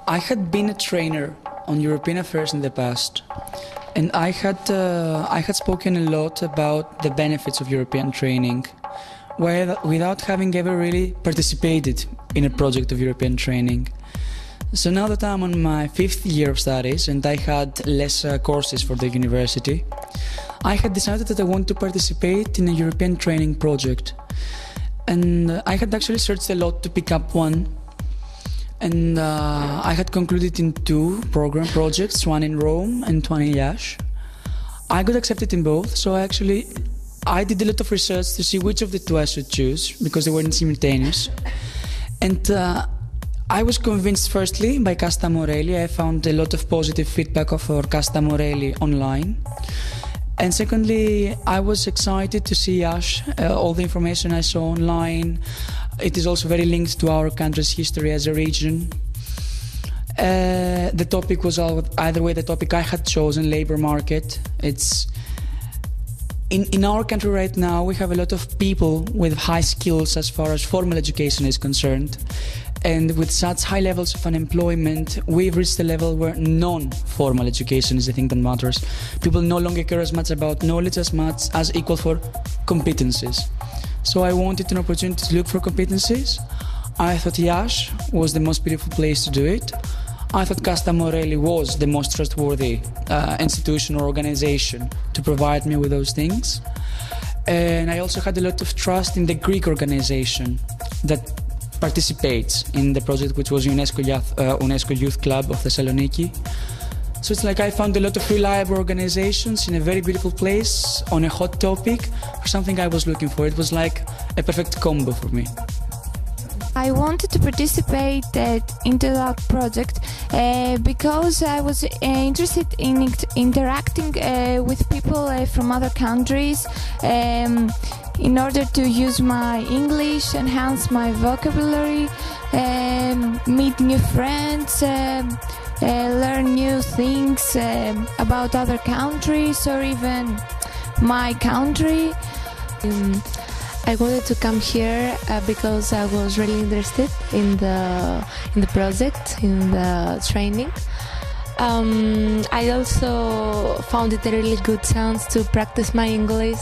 I had been a trainer on European affairs in the past, and I had spoken a lot about the benefits of European training, without having ever really participated in a project of European training. So now that I'm on my 5th year of studies and I had less courses for the university, I had decided that I want to participate in a European training project. And I had actually searched a lot to pick up one. And I had concluded in 2 program projects, one in Rome and one in Iași. I got accepted in both, so I did a lot of research to see which of the 2 I should choose, because they weren't simultaneous. And I was convinced, firstly, by Casta Morelli. I found a lot of positive feedback of our Casta Morelli online. And secondly, I was excited to see Iași, all the information I saw online. It is also very linked to our country's history as a region. The topic was either way the topic I had chosen, labor market. It's in our country right now, we have a lot of people with high skills as far as formal education is concerned. And with such high levels of unemployment, we've reached a level where non-formal education is the thing that matters. People no longer care as much about knowledge as much as equal for competencies. So I wanted an opportunity to look for competencies. I thought Iași was the most beautiful place to do it. I thought Casta Morelli was the most trustworthy institution or organization to provide me with those things. And I also had a lot of trust in the Greek organization that participates in the project, which was UNESCO Youth Club of Thessaloniki. So it's like I found a lot of reliable organizations in a very beautiful place on a hot topic for something I was looking for. It was like a perfect combo for me. I wanted to participate into that project because I was interested in interacting with people from other countries in order to use my English, enhance my vocabulary, meet new friends, learn new things about other countries or even my country. I wanted to come here because I was really interested in the project, in the training. I also found it a really good chance to practice my English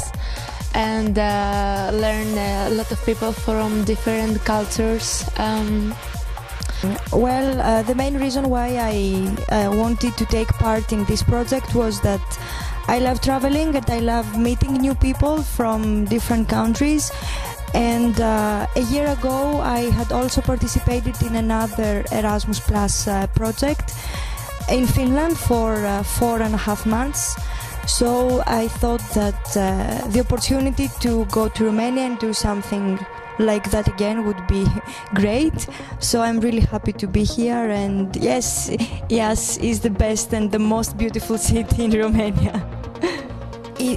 and learn a lot of people from different cultures. Well, the main reason why I wanted to take part in this project was that I love traveling and I love meeting new people from different countries. And a year ago I had also participated in another Erasmus Plus project in Finland for 4.5 months. So I thought that the opportunity to go to Romania and do something like that again would be great. So I'm really happy to be here, and yes, Iași is the best and the most beautiful city in Romania.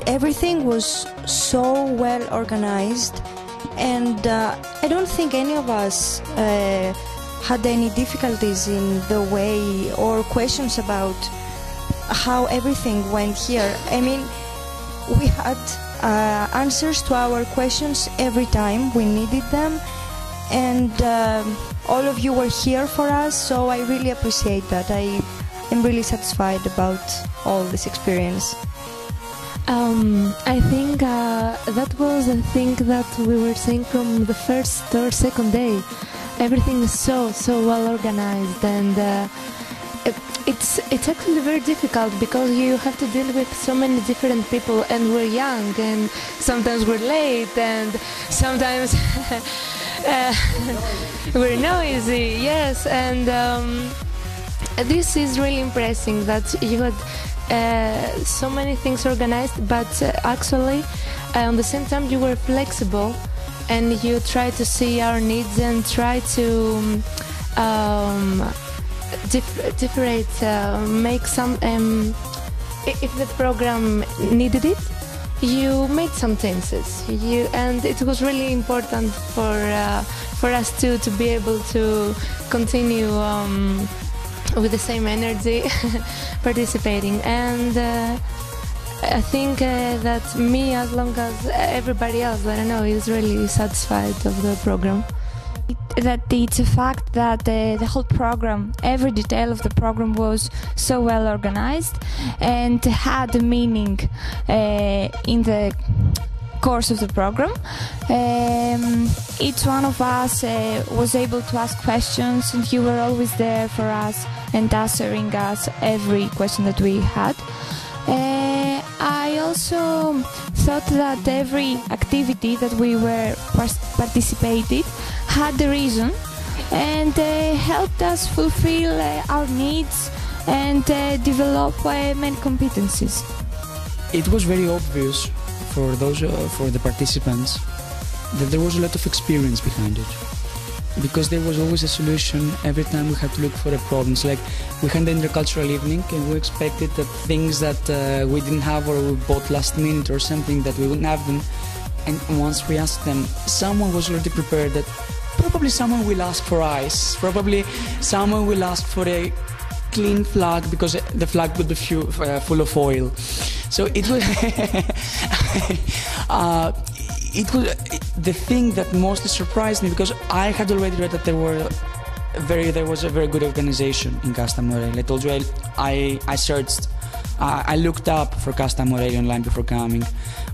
Everything was so well organized, and I don't think any of us had any difficulties in the way or questions about how everything went here. I mean, we had answers to our questions every time we needed them, and all of you were here for us, so I really appreciate that. I am really satisfied about all this experience. I think that was the thing that we were saying from the first or second day. Everything is so well organized, and it's actually very difficult because you have to deal with so many different people, and we're young, and sometimes we're late, and sometimes we're noisy. Yes, and this is really impressive that you had so many things organized, but actually on the same time you were flexible and you try to see our needs and try to make some if the program needed it, you made some changes, and it was really important for us to be able to continue with the same energy participating. And I think that me, as long as everybody else, I don't know, is really satisfied of the program. That it's a fact that the whole program, every detail of the program was so well organized and had a meaning in the course of the program. Each one of us was able to ask questions, and you were always there for us and answering us every question that we had. I also thought that every activity that we were participated had a reason and helped us fulfill our needs and develop many competencies. It was very obvious for the participants that there was a lot of experience behind it, because there was always a solution every time we had to look for a problem. It's like we had the intercultural evening and we expected that things that we didn't have or we bought last minute or something that we wouldn't have them, and once we asked them, someone was already prepared that probably someone will ask for ice, probably someone will ask for a clean flag because the flag would be full of oil. So it was it was the thing that mostly surprised me, because I had already read that there was a very good organization in Casta Morelia. I told you I searched, I looked up for Casta Morelia online before coming.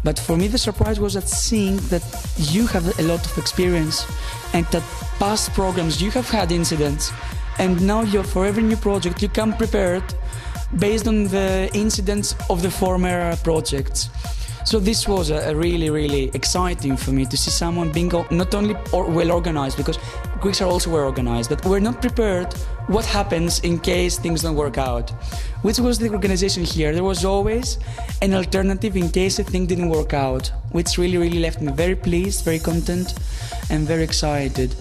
But for me the surprise was that seeing that you have a lot of experience and that past programs you have had incidents, and now for every new project you come prepared based on the incidents of the former projects. So this was a really exciting for me to see someone being not only well organized, because Greeks are also well organized, but we're not prepared what happens in case things don't work out. Which was the organization here. There was always an alternative in case a thing didn't work out, which really left me very pleased, very content and very excited.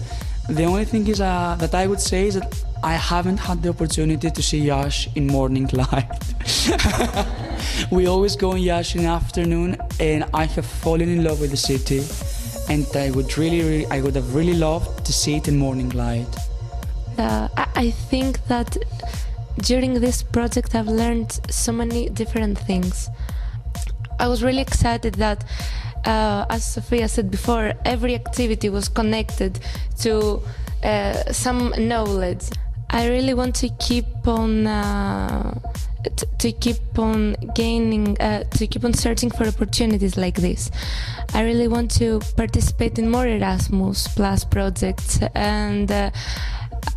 The only thing is that I would say is that I haven't had the opportunity to see Yash in morning light. We always go on Yash in the afternoon, and I have fallen in love with the city, and I would have really loved to see it in morning light. I think that during this project I've learned so many different things. I was really excited that, as Sofia said before, every activity was connected to some knowledge. I really want to keep on gaining, to keep on searching for opportunities like this. I really want to participate in more Erasmus Plus projects, and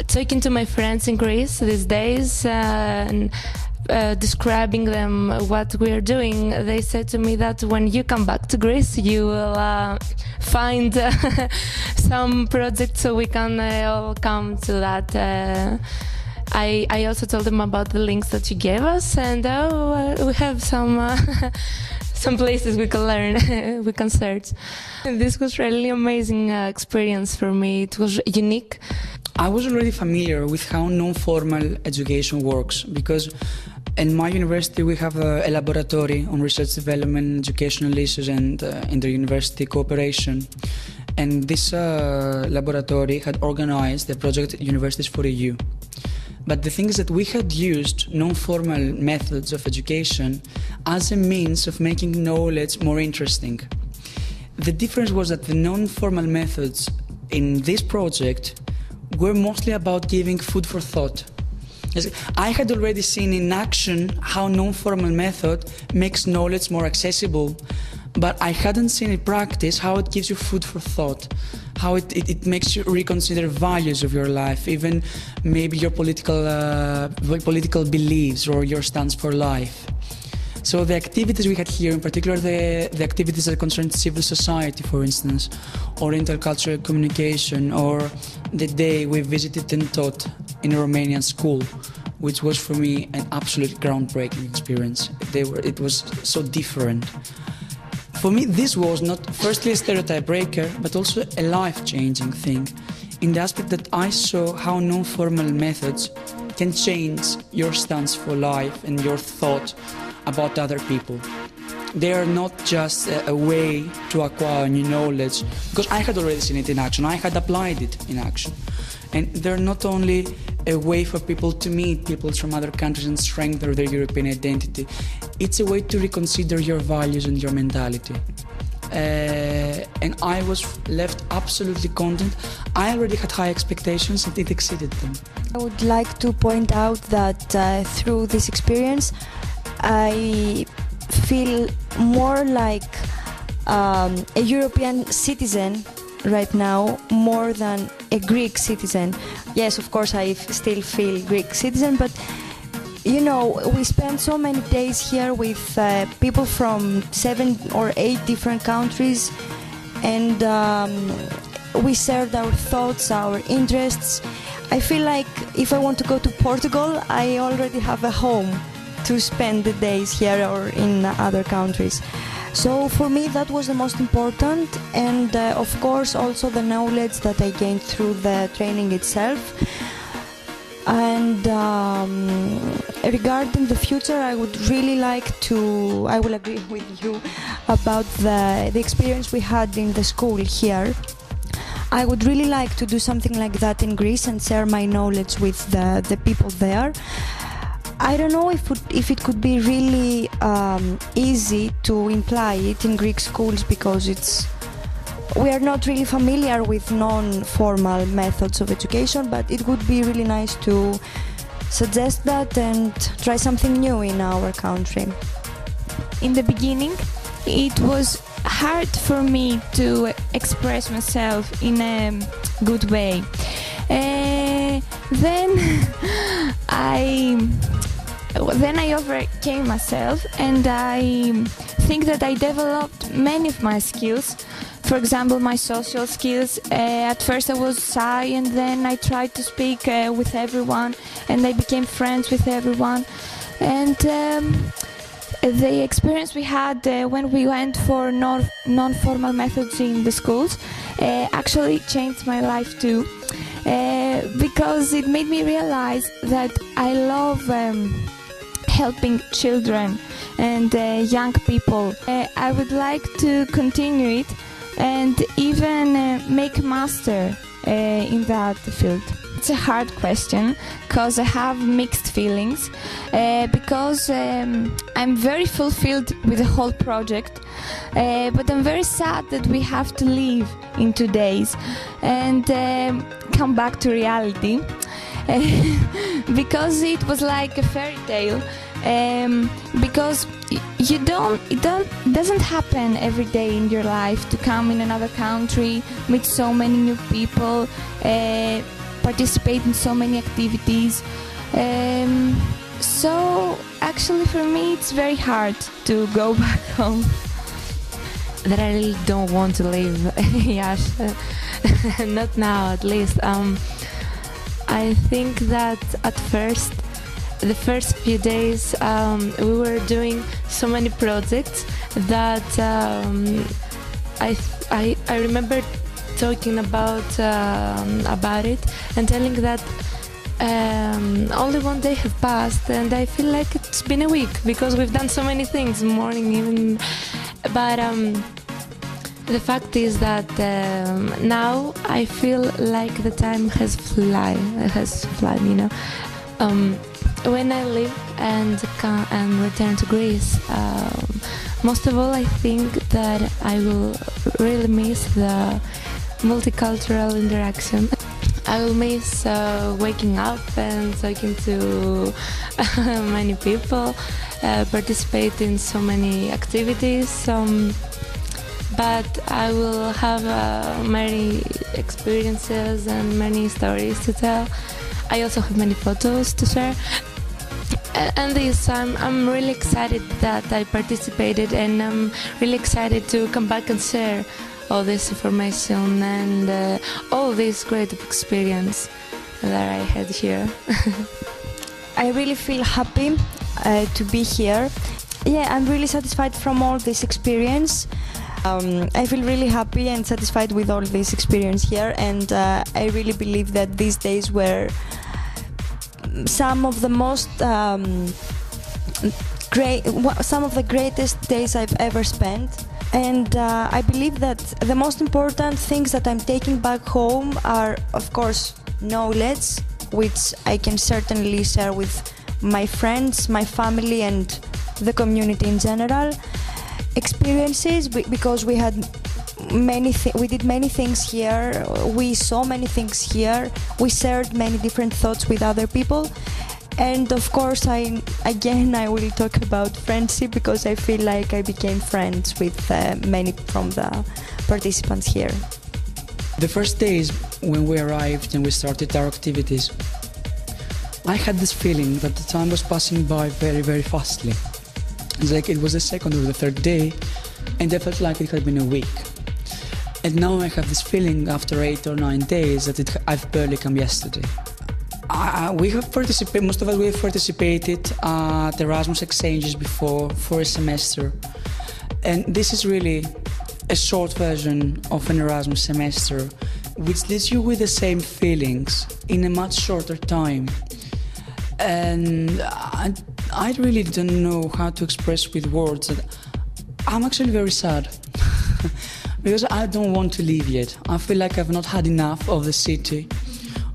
talking to my friends in Greece these days and describing them what we are doing, they said to me that when you come back to Greece you will find some projects so we can all come to that. I also told them about the links that you gave us, and we have some places we can learn, we can search. And this was really amazing experience for me. It was unique. I was already familiar with how non-formal education works, because in my university we have a laboratory on research development, educational issues and inter-university cooperation. And this laboratory had organized the project Universities for EU. But the thing is that we had used non-formal methods of education as a means of making knowledge more interesting. The difference was that the non-formal methods in this project were mostly about giving food for thought. I had already seen in action how non-formal method makes knowledge more accessible, but I hadn't seen in practice how it gives you food for thought, how it makes you reconsider values of your life, even maybe your political beliefs or your stance for life. So the activities we had here, in particular the activities that concern civil society, for instance, or intercultural communication, or the day we visited and taught in a Romanian school, which was for me an absolute groundbreaking experience. It was so different. For me, this was not firstly a stereotype breaker, but also a life-changing thing, in the aspect that I saw how non-formal methods can change your stance for life and your thought about other people. They are not just a way to acquire new knowledge, because I had already seen it in action, I had applied it in action. And they're not only a way for people to meet people from other countries and strengthen their European identity, it's a way to reconsider your values and your mentality. and I was left absolutely content. I already had high expectations and it exceeded them. I would like to point out that through this experience I feel more like a European citizen right now, more than a Greek citizen. Yes, of course I still feel Greek citizen, but you know, we spend so many days here with people from 7 or 8 different countries, and we shared our thoughts, our interests. I feel like if I want to go to Portugal, I already have a home to spend the days here or in other countries. So for me that was the most important, and of course also the knowledge that I gained through the training itself. And regarding the future, I would really like to, I will agree with you about the experience we had in the school here. I would really like to do something like that in Greece and share my knowledge with the people there. I don't know if it could be really easy to imply it in Greek schools, because we are not really familiar with non-formal methods of education, but it would be really nice to suggest that and try something new in our country. In the beginning, it was hard for me to express myself in a good way. Then I overcame myself, and I think that I developed many of my skills. For example, my social skills. At first I was shy, and then I tried to speak with everyone, and I became friends with everyone. And the experience we had when we went for non-formal methods in the schools actually changed my life too, because it made me realize that I love helping children and young people. I would like to continue it and even make a master in that field. It's a hard question because I have mixed feelings, because I'm very fulfilled with the whole project, but I'm very sad that we have to leave in 2 days and come back to reality, because it was like a fairy tale. Because it doesn't happen every day in your life to come in another country, meet so many new people, participate in so many activities. So actually for me it's very hard to go back home. That I really don't want to leave. Yes, not now at least. I think that at first, the first few days, we were doing so many projects that I remember talking about it and telling that only 1 day have passed, and I feel like it's been a week because we've done so many things, morning even. But the fact is that now I feel like the time has flown, you know. When I leave and return to Greece, most of all I think that I will really miss the multicultural interaction. I will miss waking up and talking to many people, participate in so many activities, but I will have many experiences and many stories to tell. I also have many photos to share. And this, I'm really excited that I participated, and I'm really excited to come back and share all this information and all this great experience that I had here. I really feel happy to be here. Yeah, I'm really satisfied from all this experience. I feel really happy and satisfied with all this experience here, and I really believe that these days were some of the greatest days I've ever spent. And I believe that the most important things that I'm taking back home are, of course, knowledge, which I can certainly share with my friends, my family, and the community in general. experiences because we had we did many things here, we saw many things here, we shared many different thoughts with other people. And of course, I will talk about friendship because I feel like I became friends with many from the participants here. The first days when we arrived and we started our activities, I had this feeling that the time was passing by very, very fastly. It's like it was the second or the third day, and I felt like it had been a week. And now I have this feeling after 8 or 9 days that I've barely come yesterday. We have participated, most of us we have participated at Erasmus exchanges before for a semester. And this is really a short version of an Erasmus semester, which leaves you with the same feelings in a much shorter time. And I really don't know how to express with words that I'm actually very sad because I don't want to leave yet. I feel like I've not had enough of the city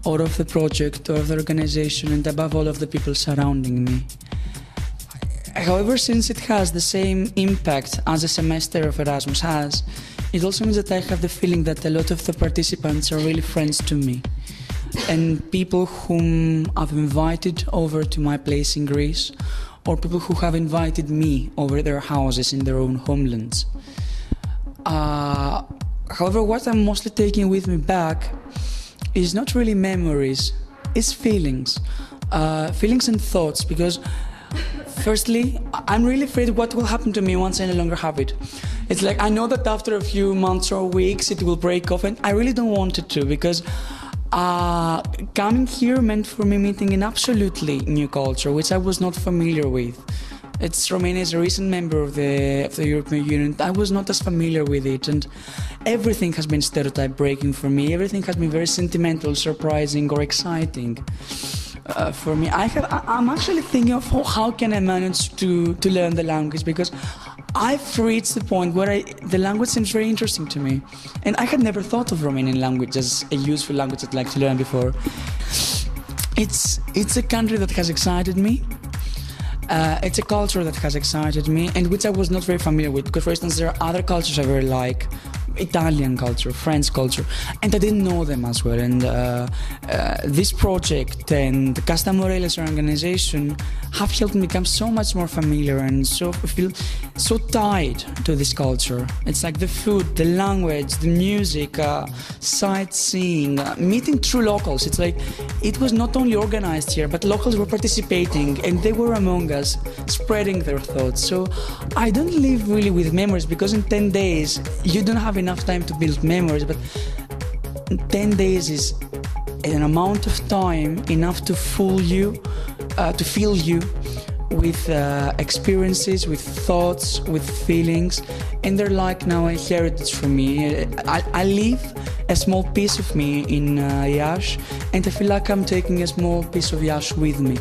or of the project or of the organization, and above all of the people surrounding me. However, since it has the same impact as a semester of Erasmus has, it also means that I have the feeling that a lot of the participants are really friends to me, and people whom I've invited over to my place in Greece, or people who have invited me over their houses in their own homelands. However, what I'm mostly taking with me back is not really memories, it's feelings. Feelings and thoughts, because firstly, I'm really afraid what will happen to me once I no longer have it. It's like I know that after a few months or weeks it will break off, and I really don't want it to, because coming here meant for me meeting an absolutely new culture, which I was not familiar with. Romania is a recent member of the European Union. I was not as familiar with it, and everything has been stereotype breaking for me. Everything has been very sentimental, surprising, or exciting for me. I'm actually thinking of how can I manage to learn the language, because I've reached the point where the language seems very interesting to me, and I had never thought of Romanian language as a useful language I'd like to learn before. It's a country that has excited me. It's a culture that has excited me, and which I was not very familiar with, because for instance there are other cultures I very like, Italian culture, French culture, and I didn't know them as well. And this project and the Casta Moreles organization have helped me become so much more familiar and feel so tied to this culture. It's like the food, the language, the music, sightseeing, meeting true locals. It's like it was not only organized here, but locals were participating and they were among us, spreading their thoughts. So I don't live really with memories, because in 10 days you don't have enough time to build memories, but 10 days is an amount of time enough to fill you with experiences, with thoughts, with feelings, and they're like now a heritage for me. I leave a small piece of me in Iași, and I feel like I'm taking a small piece of Iași with me.